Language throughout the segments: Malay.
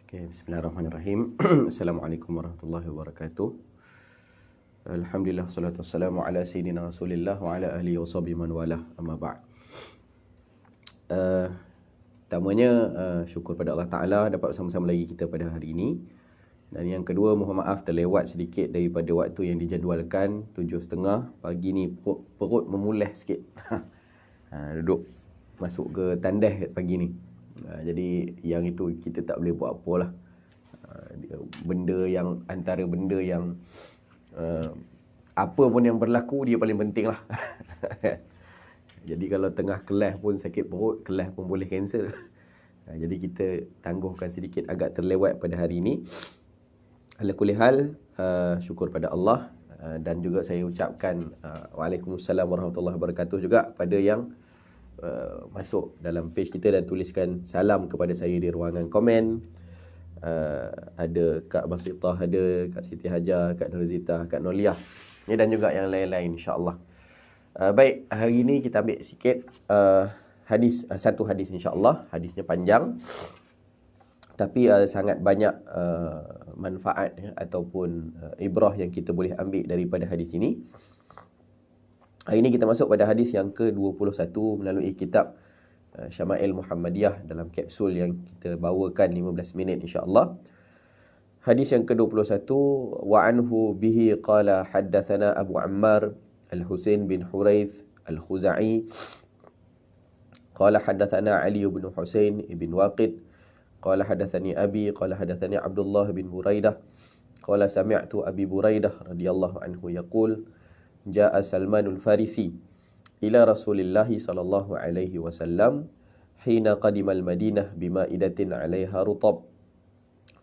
Okay, bismillahirrahmanirrahim. Assalamualaikum warahmatullahi wabarakatuh. Alhamdulillah, salatu wassalamu ala sayyidina Rasulillah wa ala alihi wa sahbihi man walah, amma ba'd. Pertamanya, syukur pada Allah Ta'ala dapat bersama-sama lagi kita pada hari ini. Dan yang kedua, mohon maaf terlewat sedikit daripada waktu yang dijadualkan 7.30 pagi ni. Perut memulih sikit. Duduk masuk ke tandas pagi ni. Jadi yang itu kita tak boleh buat apa lah. Antara benda yang apa pun yang berlaku, dia paling penting lah. Jadi kalau tengah kelas pun sakit perut, kelas pun boleh cancel. Jadi kita tangguhkan sedikit, agak terlewat pada hari ini. Ala kulli hal, syukur pada Allah. Dan juga saya ucapkan Waalaikumsalam warahmatullahi wabarakatuh juga pada yang masuk dalam page kita dan tuliskan salam kepada saya di ruangan komen. Ada Kak Basitah, ada Kak Siti Hajar, Kak Nurzita, Kak Noliah, dan juga yang lain-lain, insyaAllah. Baik, hari ini kita ambil sikit satu hadis insyaAllah. Hadisnya panjang, tapi sangat banyak manfaat ataupun ibrah yang kita boleh ambil daripada hadis ini. Hari ini kita masuk pada hadis yang ke-21 melalui kitab Syama'il Muhammadiyah dalam kapsul yang kita bawakan 15 minit insya-Allah. Hadis yang ke-21, wa anhu bihi qala haddatsana Abu Ammar Al-Husain bin Huraith Al-Khuzai qala haddatsana Ali bin Husain bin Waqid qala haddatsani Abi qala haddatsani Abdullah bin Buraidah qala sami'tu Abi Buraidah radhiyallahu anhu yaqul Ja'a Salmanul Farisi ila Rasulillah sallallahu alaihi wasallam hina qadima al-Madinah bima'idatin 'alaiha rutab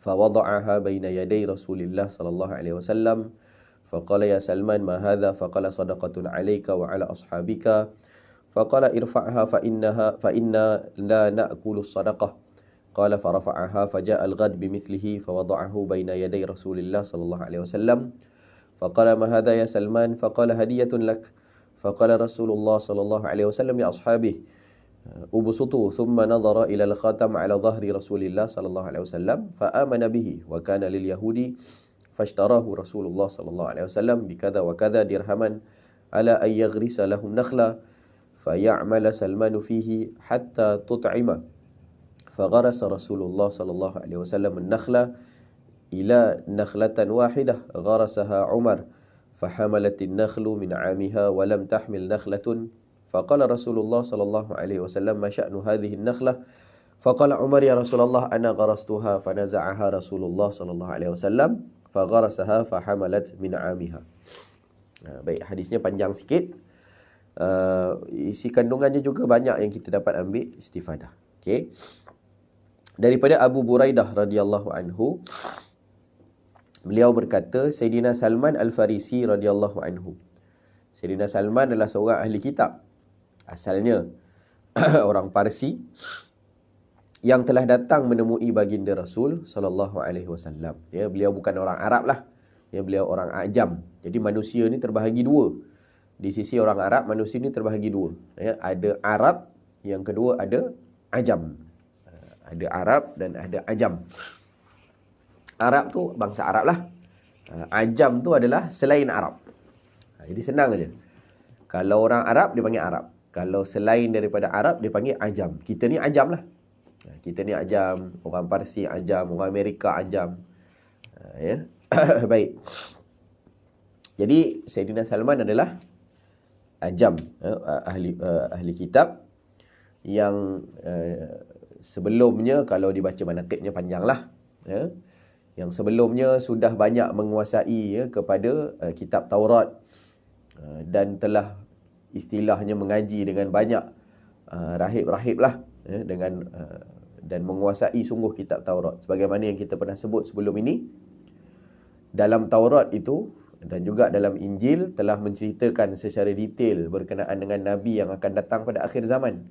fawada'aha baina yaday Rasulillah sallallahu alaihi wasallam faqala ya Salman ma hadha faqala sadaqatun 'alaika wa 'ala ashabika faqala irfa'ha fa inna la na'kulu as-sadaqah qala farafa'aha faja'a al-ghad bimithlihi fawada'ahu baina yaday Rasulillah sallallahu alaihi wasallam فقال ما هذا يا سلمان فقال هدية لك فقال رسول الله صلى الله عليه وسلم لأصحابه أبسطوا ثم نظر إلى الخاتم على ظهر رسول الله صلى الله عليه وسلم فآمن به وكان لليهود فاشتراه رسول الله صلى الله عليه وسلم بكذا وكذا درهما على أن يغرس لهم نخلة فيعمل سلمان فيه حتى تطعم فغرس رسول الله صلى الله عليه وسلم النخلة إلى نخلة واحدة غرسها عمر فحملت النخل من عامها ولم تحمل نخلة فقال رسول الله صلى الله عليه وسلم ما شأن هذه النخلة فقال عمر يا رسول الله أنا غرستها فنزعها رسول الله صلى الله عليه وسلم فغرسها فحملت من عامها. Baik, hadisnya panjang sikit. Isi kandungannya juga banyak yang kita dapat ambil istifadah. Okey. Daripada Abu Buraidah radhiyallahu anhu, beliau berkata, Sayyidina Salman Al-Farisi radhiyallahu anhu. Sayyidina Salman adalah seorang ahli kitab. Asalnya orang Parsi yang telah datang menemui baginda Rasul sallallahu alaihi wasallam. Ya, beliau bukan orang Arab lah. Ya, beliau orang Ajam. Jadi manusia ni terbahagi dua. Di sisi orang Arab, manusia ni terbahagi dua. Ya, ada Arab, yang kedua ada Ajam. Ada Arab dan ada Ajam. Arab tu bangsa Arab lah. Ajam tu adalah selain Arab. Jadi senang aja. Kalau orang Arab dia panggil Arab. Kalau selain daripada Arab dia panggil Ajam. Kita ni Ajam lah. Kita ni Ajam, orang Parsi Ajam, orang Amerika Ajam. Ya. Baik. Jadi Sayyidina Salman adalah Ajam, ahli kitab yang sebelumnya kalau dibaca manaqibnya panjang lah. Ya. Yang sebelumnya sudah banyak menguasai kepada kitab Taurat dan telah istilahnya mengaji dengan banyak rahib-rahib lah dan menguasai sungguh kitab Taurat. Sebagaimana yang kita pernah sebut sebelum ini, dalam Taurat itu dan juga dalam Injil telah menceritakan secara detail berkenaan dengan Nabi yang akan datang pada akhir zaman.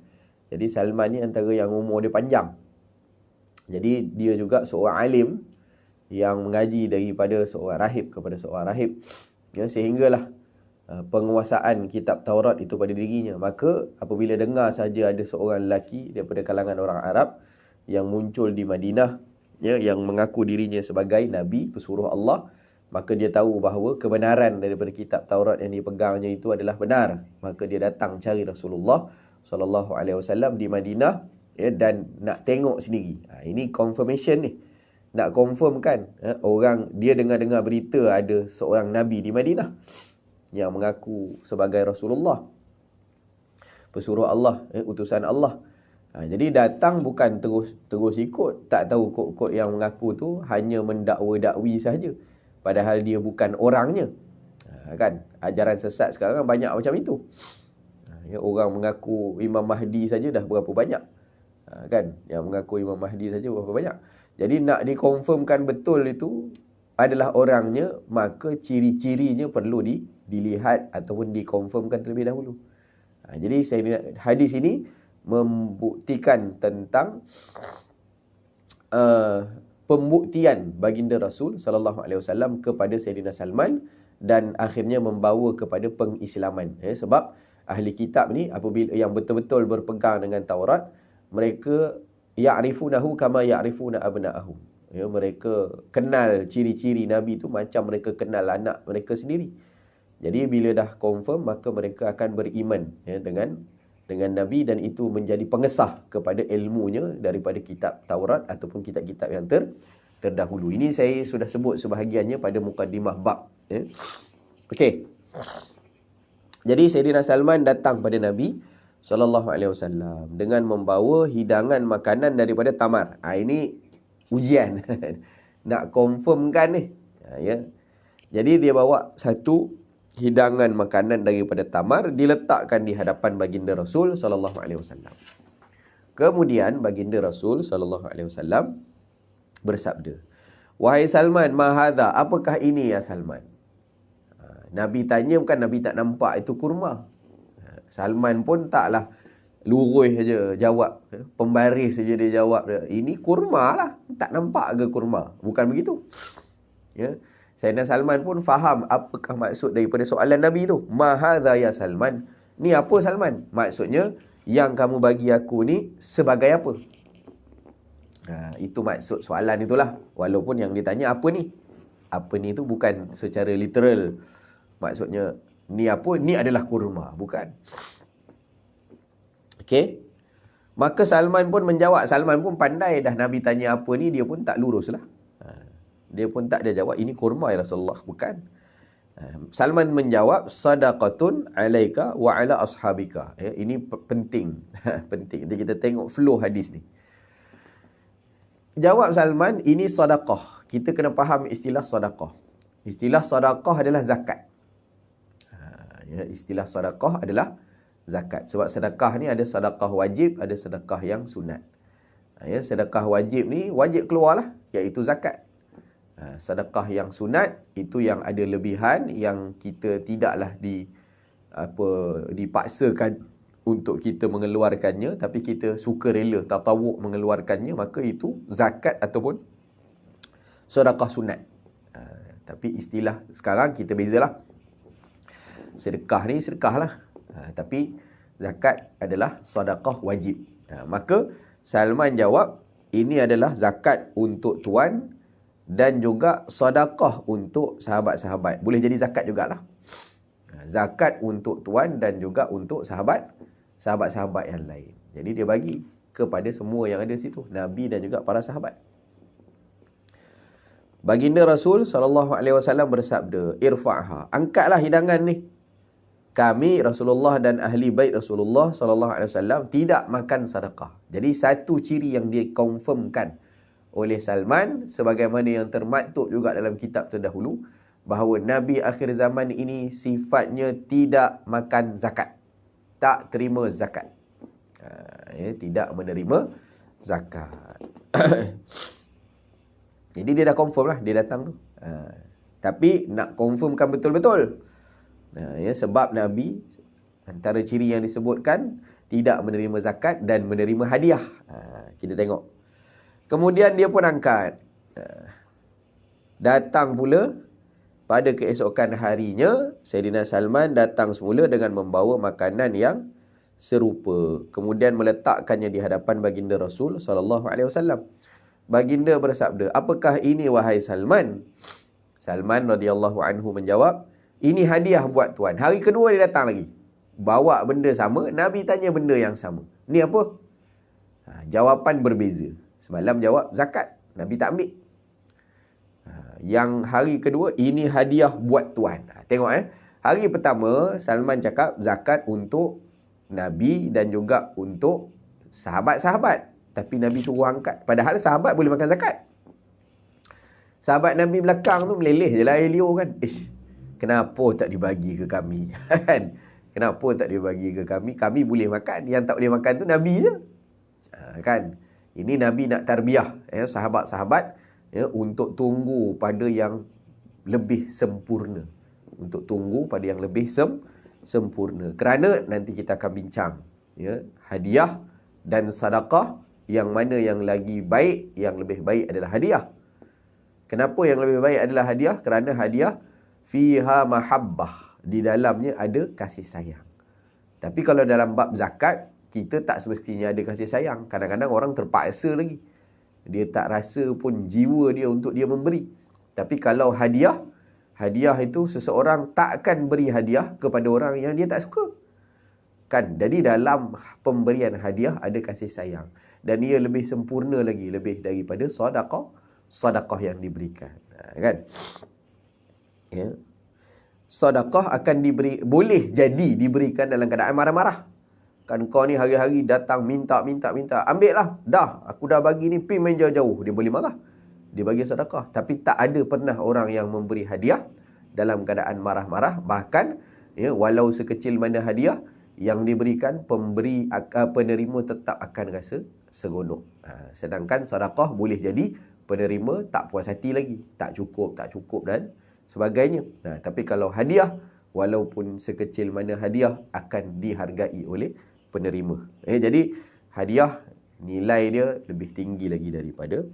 Jadi Salman ni antara yang umur dia panjang. Jadi dia juga seorang alim yang mengaji daripada seorang rahib kepada seorang rahib. Ya, sehinggalah penguasaan kitab Taurat itu pada dirinya. Maka apabila dengar saja ada seorang lelaki daripada kalangan orang Arab yang muncul di Madinah ya, yang mengaku dirinya sebagai Nabi, pesuruh Allah, maka dia tahu bahawa kebenaran daripada kitab Taurat yang dipegangnya itu adalah benar. Maka dia datang cari Rasulullah SAW di Madinah, ya, dan nak tengok sendiri. Ini confirmation ni. Nak confirm kan, orang dia dengar-dengar berita ada seorang Nabi di Madinah yang mengaku sebagai Rasulullah, pesuruh Allah, utusan Allah. Jadi datang bukan terus ikut, tak tahu kod-kod yang mengaku tu hanya mendakwa-dakwi sahaja, padahal dia bukan orangnya. Kan ajaran sesat sekarang banyak macam itu. Ya, orang mengaku Imam Mahdi saja dah berapa banyak. Kan yang mengaku Imam Mahdi saja berapa banyak. Jadi nak dikonfirmkan betul itu adalah orangnya, maka ciri-cirinya perlu dilihat ataupun dikonfirmkan terlebih dahulu. Jadi hadis ini membuktikan tentang pembuktian baginda Rasul sallallahu alaihi wasallam kepada Sayyidina Salman, dan akhirnya membawa kepada pengislaman. Sebab ahli kitab ni apabila yang betul-betul berpegang dengan Taurat, mereka ya'rifunahu kama ya'rifuna abna'ahum. Ya, mereka kenal ciri-ciri Nabi tu macam mereka kenal anak mereka sendiri. Jadi bila dah confirm, maka mereka akan beriman, ya, dengan Nabi, dan itu menjadi pengesah kepada ilmunya daripada kitab Taurat ataupun kitab-kitab yang terdahulu. Ini saya sudah sebut sebahagiannya pada mukadimah bab. Ya. Okey. Jadi Sayyidina Salman datang pada Nabi SAW dengan membawa hidangan makanan daripada tamar. Ini ujian. Nak confirmkan ni. Ya. Jadi dia bawa satu hidangan makanan daripada tamar, diletakkan di hadapan baginda Rasul SAW. Kemudian baginda Rasul SAW bersabda, "Wahai Salman, ma hadha? Apakah ini ya Salman?" Nabi tanya, bukan Nabi tak nampak itu kurma. Salman pun taklah lurus saja jawab, pembaris saja dia jawab, ini kurma lah, tak nampak ke kurma? Bukan begitu. Ya. Sayyidina Salman pun faham apakah maksud daripada soalan Nabi tu. Ma hadza ya Salman? Ni apa Salman? Maksudnya yang kamu bagi aku ni sebagai apa? Itu maksud soalan itulah. Walaupun yang ditanya apa ni? Apa ni tu bukan secara literal. Maksudnya ni apa? Ni adalah kurma, bukan. Okey. Maka Salman pun menjawab. Salman pun pandai dah Nabi tanya apa ni, dia pun tak lurus lah. Dia pun tak ada jawab, ini kurma ya Rasulullah, bukan. Salman menjawab, sadaqatun alaika wa ala ashabika. Ya, ini penting. Penting. Jadi kita tengok flow hadis ni. Jawab Salman, ini sedekah. Kita kena faham istilah sedekah. Istilah sedekah adalah zakat. Ya, istilah sedekah adalah zakat. Sebab sedekah ni ada sedekah wajib, ada sedekah yang sunat. Ya, sedekah wajib ni wajib keluarlah, iaitu zakat. Sedekah yang sunat itu yang ada lebihan, yang kita tidaklah dipaksakan untuk kita mengeluarkannya, tapi kita sukarela tatawuk mengeluarkannya, maka itu zakat ataupun sedekah sunat. Tapi istilah sekarang kita bezalah. Sedekah ni sedekah lah, tapi zakat adalah sedekah wajib. Maka Salman jawab, ini adalah zakat untuk tuan dan juga sedekah untuk sahabat-sahabat. Boleh jadi zakat jugalah. Zakat untuk tuan dan juga untuk sahabat-sahabat yang lain. Jadi dia bagi kepada semua yang ada situ, Nabi dan juga para sahabat. Baginda Rasul SAW bersabda, irfa'ha, angkatlah hidangan ni. Kami Rasulullah dan ahli bait Rasulullah SAW tidak makan sedekah. Jadi satu ciri yang dia confirmkan oleh Salman, sebagaimana yang termaktub juga dalam kitab terdahulu, bahawa Nabi akhir zaman ini sifatnya tidak makan zakat. Tak terima zakat. Tidak menerima zakat. Jadi dia dah confirm lah, dia datang tu. Tapi nak confirmkan betul-betul. Sebab Nabi, antara ciri yang disebutkan, tidak menerima zakat dan menerima hadiah. Kita tengok. Kemudian dia pun angkat. Datang pula pada keesokan harinya, Sayyidina Salman datang semula dengan membawa makanan yang serupa. Kemudian meletakkannya di hadapan baginda Rasul SAW. baginda bersabda, apakah ini wahai Salman? Salman radhiyallahu anhu menjawab, ini hadiah buat tuan. Hari kedua dia datang lagi, bawa benda sama, Nabi tanya benda yang sama. Ni apa? Jawapan berbeza. Semalam jawab zakat, Nabi tak ambil. Yang hari kedua, ini hadiah buat tuan. Tengok hari pertama Salman cakap zakat untuk Nabi dan juga untuk sahabat-sahabat. Tapi Nabi suruh angkat. Padahal sahabat boleh makan zakat. Sahabat Nabi belakang tu meleleh je lah air liur kan. Kenapa tak dibagi ke kami? Kenapa tak dibagi ke kami? Kami boleh makan. Yang tak boleh makan tu Nabi je. Kan? Ini Nabi nak tarbiyah sahabat-sahabat untuk tunggu pada yang lebih sempurna. Untuk tunggu pada yang lebih sempurna. Kerana nanti kita akan bincang hadiah dan sedekah, yang mana yang lagi baik, yang lebih baik adalah hadiah. Kenapa yang lebih baik adalah hadiah? Kerana hadiah fiha mahabbah, di dalamnya ada kasih sayang. Tapi kalau dalam bab zakat, kita tak semestinya ada kasih sayang. Kadang-kadang orang terpaksa lagi, dia tak rasa pun jiwa dia untuk dia memberi. Tapi kalau hadiah itu seseorang tak akan beri hadiah kepada orang yang dia tak suka. Kan? Jadi dalam pemberian hadiah ada kasih sayang. Dan ia lebih sempurna lagi, lebih daripada sedekah yang diberikan. Kan? Sedekah akan boleh jadi diberikan dalam keadaan marah-marah. Kan kau ni hari-hari datang minta. Ambil lah. Dah, aku dah bagi ni, pergi main jauh-jauh. Dia boleh marah. Dia bagi sedekah. Tapi tak ada pernah orang yang memberi hadiah dalam keadaan marah-marah. Bahkan, walau sekecil mana hadiah yang diberikan, penerima tetap akan rasa seronok. Sedangkan sedekah boleh jadi penerima tak puas hati lagi. Tak cukup dan sebagainya. Tapi kalau hadiah, walaupun sekecil mana hadiah, akan dihargai oleh penerima. Jadi hadiah nilai dia lebih tinggi lagi daripada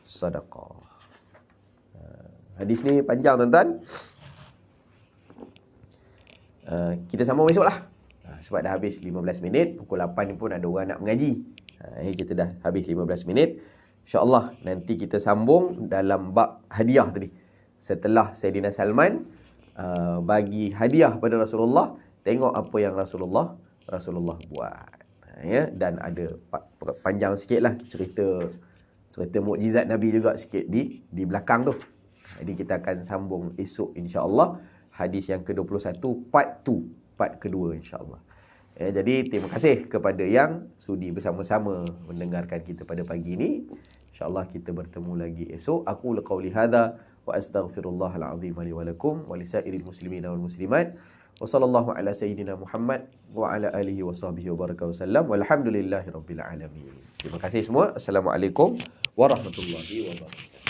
sedekah. Hadis ni panjang tuan-tuan. Kita sambung besok lah. Sebab dah habis 15 minit. Pukul 8 ni pun ada orang nak mengaji. Kita dah habis 15 minit. InsyaAllah nanti kita sambung dalam bab hadiah tadi. Setelah Sayyidina Salman bagi hadiah pada Rasulullah, tengok apa yang Rasulullah buat. Dan ada panjang sikit lah cerita mukjizat Nabi juga sikit di belakang tu. Jadi kita akan sambung esok insya-Allah hadis yang ke-21 part kedua insya-Allah. Jadi terima kasih kepada yang sudi bersama-sama mendengarkan kita pada pagi ini. InsyaAllah kita bertemu lagi esok. Aku qauli hadza wa astaghfirullahal azim li wa lakum wa lisairil muslimin wal muslimat. Wa sallallahu ala sayyidina Muhammad wa ala alihi wa sahbihi wa baraka wasallam. Walhamdulillahirabbil alamin. Terima kasih semua. Assalamualaikum warahmatullahi wabarakatuh.